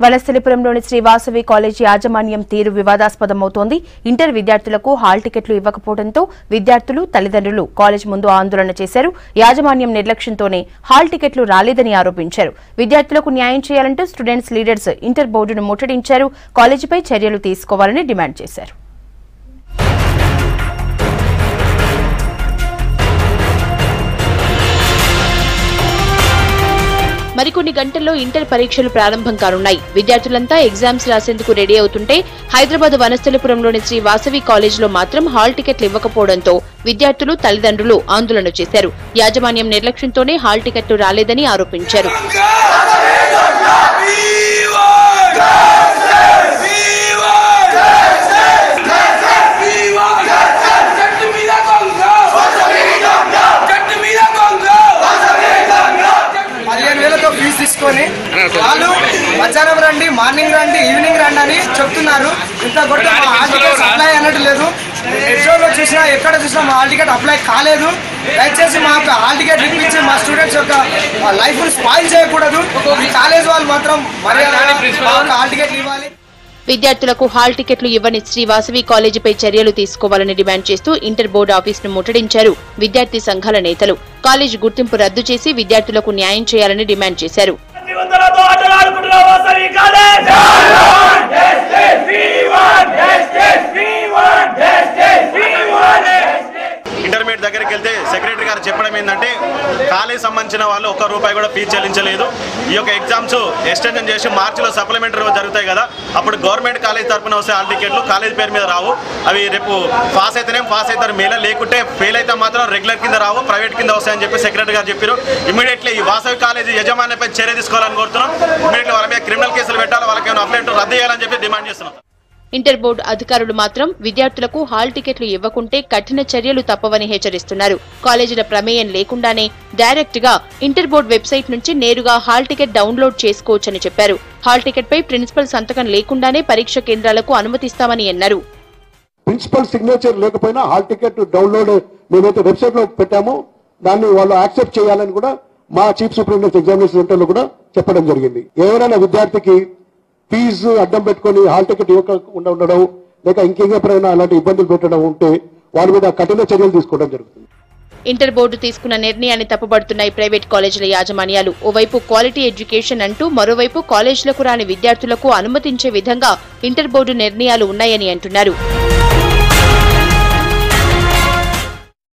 వనస్థలిపురంలోని Shri Vasavi college యాజమాన్యం తీరు వివాదాస్పదమవుతోంది. Inter విద్యార్థులకు హాల్ టికెట్లు ఇవ్వకపోవడంతో విద్యార్థులు, తల్లిదండ్రులు కాలేజ్ ముందు ఆందోళన చేశారు. యాజమాన్యం నిర్లక్ష్యంతోనే హాల్ టికెట్లు రాలేదని ఆరోపించారు. విద్యార్థులకు న్యాయం చేయాలంటూ స్టూడెంట్స్ లీడర్స్ ఇంటర్ బోర్డును ముట్టడించారు. కాలేజీపై చర్యలు తీసుకోవాలని డిమాండ్ చేశారు. మరికొన్ని గంటల్లో ఇంటర్ పరీక్షలు ప్రారంభం కానున్నాయి. విద్యార్థులంతా ఎగ్జామ్స్ రాసేందుకు రెడీ అవుతుంటే హైదరాబాద్ వనస్థలిపురంలోని శ్రీ వాసవి కాలేజీలో మాత్రం హాల్ టికెట్లు ఇవ్వకపోవడంతో విద్యార్థులు, తల్లిదండ్రులు ఆందోళన చేశారు. యాజమాన్యం నిర్లక్ష్యంతోనే హాల్ టికెట్లు రాలేదని ఆరోపించారు. తీసుకొని వాళ్ళు మధ్యాహ్నం రండి, మార్నింగ్ రండి, ఈవినింగ్ రండి అని చెప్తున్నారు. ఇంత కొట్టి మా హాల్ టికెట్ అప్లై అన్నట్టు లేదు. ఎగ్జామ్లో చూసినా ఎక్కడ చూసినా మా హాల్ టికెట్ అప్లై కాలేదు. దయచేసి మా యొక్క హాల్ టికెట్ ఇప్పించి మా స్టూడెంట్స్ యొక్క లైఫ్ స్పాయిల్ చేయకూడదు. ఈ కాలేజ్ వాళ్ళు మాత్రం హాల్ టికెట్లు ఇవ్వాలి. విద్యార్థులకు హాల్ టికెట్లు ఇవ్వని శ్రీ వాసవి కాలేజీపై చర్యలు తీసుకోవాలని డిమాండ్ చేస్తూ ఇంటర్ బోర్డు ఆఫీసును ముట్టడించారు విద్యార్థి సంఘాల నేతలు. కాలేజీ గుర్తింపు రద్దు చేసి విద్యార్థులకు న్యాయం చేయాలని డిమాండ్ చేశారు. ఇంటర్మీడియట్ దగ్గరికి వెళ్తే సెక్రటరీ గారు చెప్పడం ఏంటంటే కాలేజ్ సంబంధించిన వాళ్ళు ₹1 కూడా ఫీజు చెల్లించలేదు. ఈ యొక్క ఎగ్జామ్స్ ఎక్స్టెన్షన్ చేసి మార్చిలో సప్లిమెంటరీ జరుగుతాయి కదా, అప్పుడు గవర్నమెంట్ కాలేజ్ తరఫున వస్తే హాల్ టికెట్లు కాలేజ్ పేరు మీద రావు. అవి రేపు పాస్ అయితేనే పాస్ అవుతారు, మేలే లేకుంటే ఫెయిల్ అయితే మాత్రం రెగ్యులర్ కింద రావు, ప్రైవేట్ కింద వస్తాయని చెప్పి సెక్రటరీ గారు చెప్పారు. ఇమీడియట్లీ ఈ వాసవి కాలేజీ యజమానిపై చర్య తీసుకోవాలని కోరుతున్నాం. ఇమీడియట్లీ వాళ్ళ మీద క్రిమినల్ కేసులు పెట్టాలి, వాళ్ళకి అప్లైమెంట్ రద్దు చేయాలని చెప్పి డిమాండ్ చేస్తున్నాం. ఇంటర్ బోర్డు అధికారులు మాత్రం విద్యార్థులకు హాల్ టికెట్లు ఇవ్వకుంటే కఠిన చర్యలు తప్పవని హెచ్చరిస్తున్నారు. కాలేజీల ప్రమేయం లేకుండానే డైరెక్ట్ గా ఇంటర్ బోర్డు వెబ్సైట్ నుంచి నేరుగా హాల్ టికెట్ డౌన్లోడ్ చేసుకోవచ్చని చెప్పారు. హాల్ టికెట్ పై ప్రిన్సిపల్ సంతకం లేకుండానే పరీక్ష కేంద్రాలకు అనుమతిస్తామని అన్నారు. ప్రిన్సిపల్ సిగ్నేచర్ లేకపోయినా హాల్ టికెట్ డౌన్లోడ్ మేమైతే వెబ్సైట్ లో పెట్టామో దాన్ని వాళ్ళు యాక్సెప్ట్ చేయాలని కూడా మా చీఫ్ సూపరింటెండెంట్ ఎగ్జామినేషన్ సెంటర్ లో కూడా చెప్పడం జరిగింది. ఎవరైనా విద్యార్థికి ఫీజు అడ్డం పెట్టుకుని హాల్ టికెట్ ఇవ్వకుండా ఉండడం లేక ఇంకెప్పుడైనా అలాంటి ఇబ్బందులు పెట్టడం ఉంటే వాళ్ళ మీద కఠిన చర్యలు తీసుకోవడం జరుగుతుంది. ఇంటర్ బోర్డు తీసుకున్న నిర్ణయాన్ని తప్పుపడుతున్నాయి ప్రైవేట్ కాలేజీల యాజమాన్యాలు. ఓవైపు క్వాలిటీ ఎడ్యుకేషన్ అంటూ మరోవైపు కాలేజీలకు రాని విద్యార్థులకు అనుమతించే విధంగా ఇంటర్ బోర్డు నిర్ణయాలు ఉన్నాయని అంటున్నారు.